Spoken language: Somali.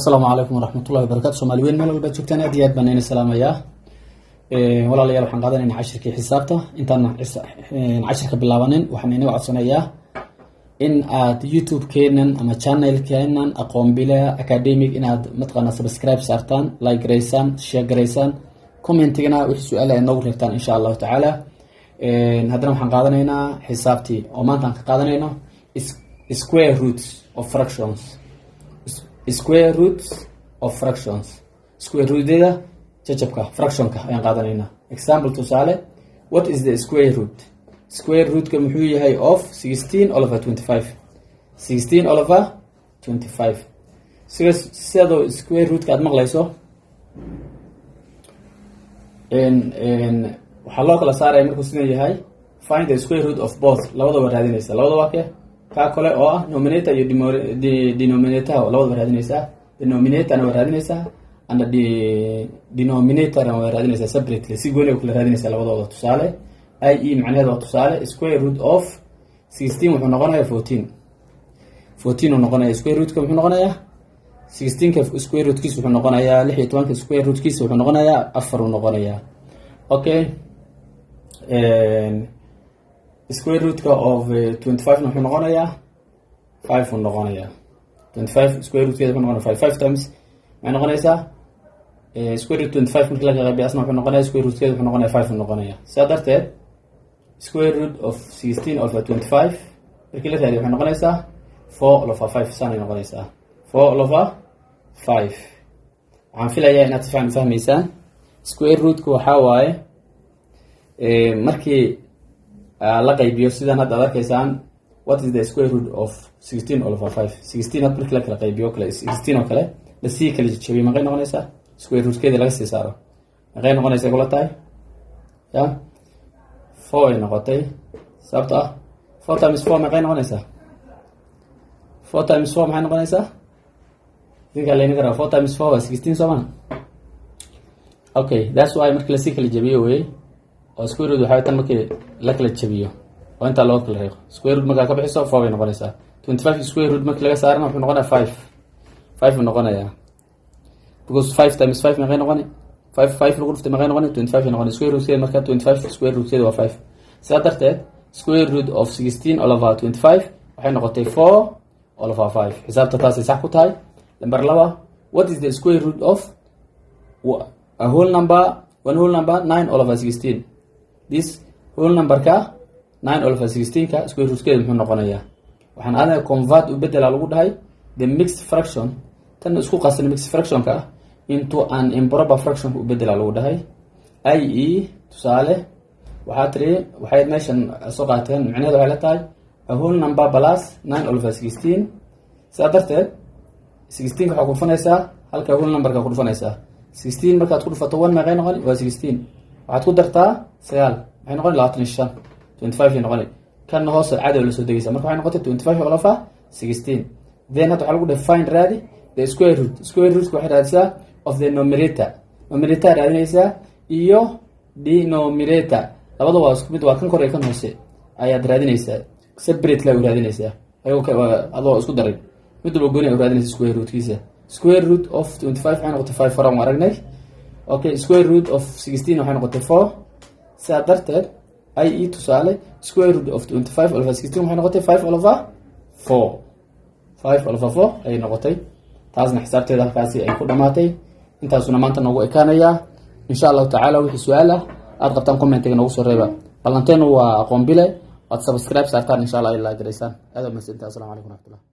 السلام عليكم ورحمة الله وبركاته. سومالي وين مال walba joogtaan aad iyo aad baan idin salaamayaa. Walaalayaal waxaan qaadanaynaa casharkii xisaabta intaan casharka bilaabanin waxaan idin codsanayaa in aad YouTube keenan ama channel keenan aqoon bila academic inaad matqana subscribe saartaan, like gareysaan, share gareysaan, commentigana wixii su'aalaha inagu reebtaan insha Allah taala. Haddana waxaan qaadanaynaa xisaabtii oo maanta aan ka qaadanayno square roots of fractions. Square roots of fractions. Square root deda jajabka fractionka ayaan qaadanayna. Example tusaale, what is the square root? Square root ka muxuu yahay of 16/25. 16/25. Sidoo square root ka aad maqlayso waxaa loo kala saaraya markuu sidan yahay find the square root of both. Labadaba raadinaysa. Labadaba waa kee? Ka kale oo ah numerator iyo denominator labadaba raadinaysa. Denominator ana raadinaysa and the denominator ana raadinaysa separately. Si gooni u kala raadinaysa labadaba. Tusaale i macnaheedu tusaale square root of 16 wuxuu noqonayaa 14. 14 uu noqonayaa square root ka wuxuu noqonayaa 16 ka square root kiisu wuxuu noqonayaa 16 ka square root kiisu wuxuu noqonayaa 4 uu noqonayaa. Okay. Square root of 25 wuxuu noqonayaa 5 uu noqonayaa. 25 square root keeda wuxuu noqonayaa 5 times waxay noqonaysaa square root 25 markii laga qaybiyo asna wuxuu noqonayaa square root keeda wuxuu noqonayaa 5 uu noqonayaa. Sidaa darteed square root of 16/25 markii la raadiyo waxay noqonaysaa 4/5 sanay noqonaysaa. 4/5. waxaan filayaa inaad si fiican u fahmaysaan. Square root ku waxa waaye markii la qaybiyo sidaan hadda arkaysaan what is the square root of 16/5. 16 had markii la kala qaybiyo kale 16 oo kale la sii kala jabiyo maxay noqonaysaa square root keeda laga sii saaro maxay noqonaysaa kula tahay ya 4 ay noqotay sababta 4 times 4 maxay noqonaysaa 4 times 4 maxay noqonaysaa dinka leena kara 4 times 4 is 16 soman. Okay, that's why markii la sii kala jabiyo way oo square root waxa tan markii la kala jabiyo oo inta loo kala reebo square root marka ka bixiso 4 ay noqonaysaa. 25 square root markii laga saarana wuxuu noqonayaa 5 uu noqonayaa because 5 times 5 maxay noqonay 5 lagu dhuftay maxay noqonay 25 ay noqonay. Square root marka 25 square root waa 5. sidaa darteed square root of 16/25 waxay noqotay 4/5. xisaabta taas ay sax ku tahay. Number 2, what is the square root of a whole number 9/16. This whole number ka 9/16 ka square root keeda muxuu noqonayaa waxaan anaga convert u bedela lagu dhahay the mixed fraction tan isku qasan mixed fraction ka into an improper fraction u bedela lagu dhahay i.e. tusaale waxay meeshan soo qaateen macnaheedu waxay la tahay a whole number plus 9/16. sidaa darteed 16 waxa ku dhufanaysaa halka whole number ka ku dhufanaysaa 16 markaad ku dhufato 1 maxay noqon waa 16 waxaad ku dartaa 9 maxay noqon 25 25 ay noqon kan hoos cadow la soo degaysa marka waxay noqotay 25/16. then hadda waxa lagu define raadi the square root waxay raadisaa of the numerator raadinaysa iyo denominator labadaba waa isku mid waa kan kor ee kan hoose ayaad raadinaysaa separate la raadinaysaa adoo isku daray mid walba gooni ay raadinaysaa square root kiisa. Square root of 25 waxay noqotay 5 faraan aragnay. Okay, square root of 16 waxay noqotay 4. sidaa darteed i.e. tusaale square root of 25/16 waxay noqotay 5/4. 5/4 ay noqotay. taasna xisaabteeda halkaasi ay ku dhamaatay. intaasuna maanta noogu ekaanayaa insha Allah taala. wixii su'aal ah aad qabtaan commentiga noogu soo reeba. ballanteenu waa aqoon bile. waad subscribe saartaan insha Allah ilaa gareysaan. aad u mahadsantahay. Assalaamu calaykum warahmatullahi